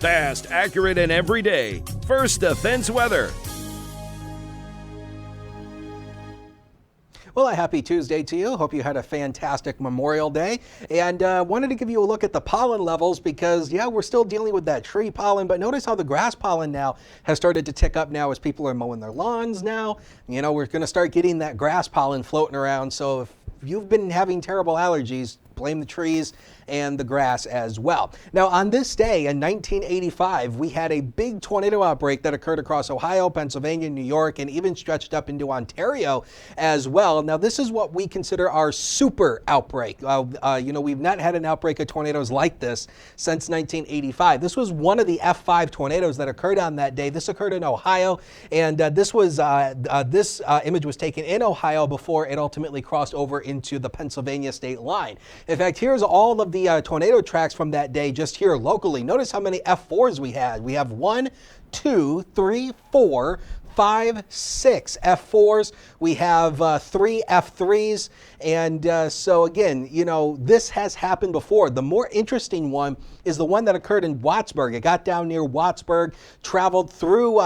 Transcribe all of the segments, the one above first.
Fast, accurate, and everyday. First Defense Weather. Well, a happy Tuesday to you. Hope you had a fantastic Memorial Day. And wanted to give you a look at the pollen levels because, yeah, we're still dealing with that tree pollen, but notice how the grass pollen now has started to tick up now as people are mowing their lawns now. You know, we're going to start getting that grass pollen floating around. So if you've been having terrible allergies, blame the trees and the grass as well. Now, on this day in 1985, we had a big tornado outbreak that occurred across Ohio, Pennsylvania, New York, and even stretched up into Ontario as well. Now, this is what we consider our super outbreak. We've not had an outbreak of tornadoes like this since 1985. This was one of the F5 tornadoes that occurred on that day. This occurred in Ohio, and this image was taken in Ohio before it ultimately crossed over into the Pennsylvania state line. In fact, here's all of the tornado tracks from that day just here locally. Notice how many F4s we had. We have 1, 2, 3, 4, 5, 6 F4s. We have 3 F3s. And so again, you know, this has happened before. The more interesting one is the one that occurred in Wattsburg. It got down near Wattsburg, traveled through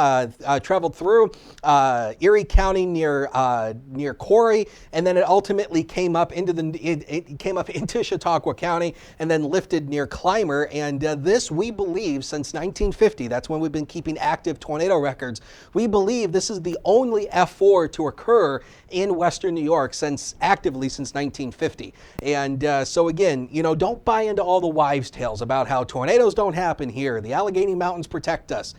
Erie County near Corey, and then it ultimately came up into Chautauqua County and then lifted near Clymer. And this, we believe, since 1950, that's when we've been keeping active tornado records. We believe this is the only F4 to occur in Western New York since 1950. And so again, you know, don't buy into all the wives' tales about how tornadoes don't happen here. The Allegheny Mountains protect us.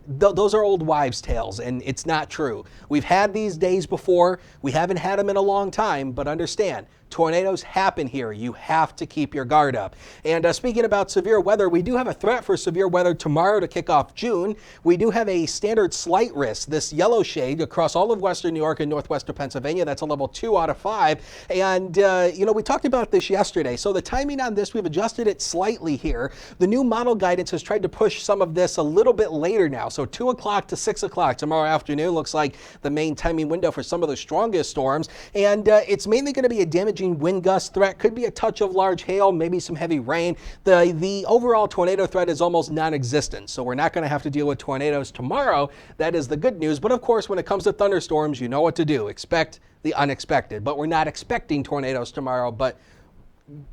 Those are old wives' tales, and it's not true. We've had these days before. We haven't had them in a long time, but understand, tornadoes happen here. You have to keep your guard up. And speaking about severe weather, we do have a threat for severe weather tomorrow to kick off June. We do have a standard slight risk, this yellow shade across all of Western New York and Northwestern Pennsylvania. That's a level 2 out of 5. And, we talked about this yesterday. So the timing on this, we've adjusted it slightly here. The new model guidance has tried to push some of this a little bit later now. So 2 o'clock to 6 o'clock tomorrow afternoon looks like the main timing window for some of the strongest storms. And it's mainly going to be a damaging wind gust threat. Could be a touch of large hail, maybe some heavy rain. The overall tornado threat is almost non-existent. So we're not going to have to deal with tornadoes tomorrow. That is the good news. But of course, when it comes to thunderstorms, you know what to do. Expect the unexpected. But we're not expecting tornadoes tomorrow. But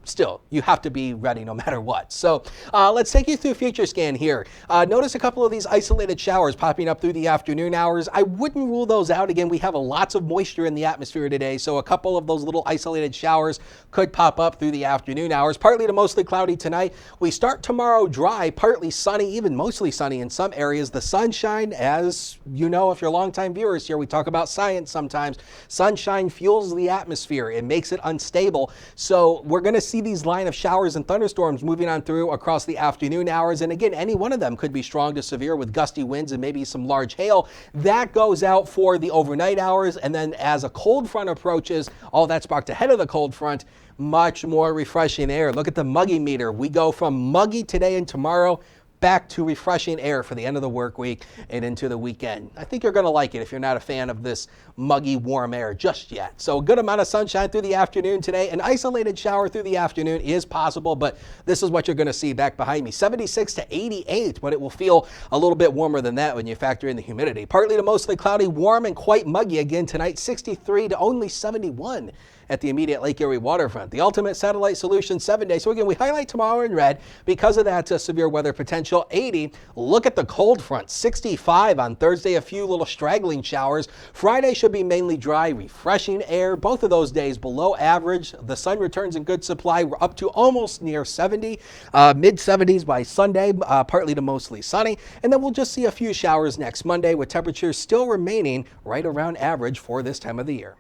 still, you have to be ready no matter what. So let's take you through Future Scan here. Notice a couple of these isolated showers popping up through the afternoon hours. I wouldn't rule those out. Again, we have lots of moisture in the atmosphere today, so a couple of those little isolated showers could pop up through the afternoon hours. Partly to mostly cloudy tonight. We start tomorrow dry, partly sunny, even mostly sunny in some areas. The sunshine, as you know, if you're longtime viewers here, we talk about science sometimes. Sunshine fuels the atmosphere. It makes it unstable. So we're going to see these line of showers and thunderstorms moving on through across the afternoon hours. And again, any one of them could be strong to severe with gusty winds and maybe some large hail. That goes out for the overnight hours. And then as a cold front approaches, all that sparked ahead of the cold front, much more refreshing air. Look at the muggy meter. We go from muggy today and tomorrow back to refreshing air for the end of the work week and into the weekend. I think you're going to like it if you're not a fan of this muggy, warm air just yet. So a good amount of sunshine through the afternoon today. An isolated shower through the afternoon is possible, but this is what you're going to see back behind me. 76 to 88, but it will feel a little bit warmer than that when you factor in the humidity. Partly to mostly cloudy, warm and quite muggy again tonight. 63 to only 71 at the immediate Lake Erie waterfront. The ultimate satellite solution 7 days. So again, we highlight tomorrow in red because of that severe weather potential. 80. Look at the cold front. 65 on Thursday. A few little straggling showers. Friday should be mainly dry, refreshing air. Both of those days below average. The sun returns in good supply. We're up to almost near 70. Mid 70s by Sunday. Partly to mostly sunny. And then we'll just see a few showers next Monday with temperatures still remaining right around average for this time of the year.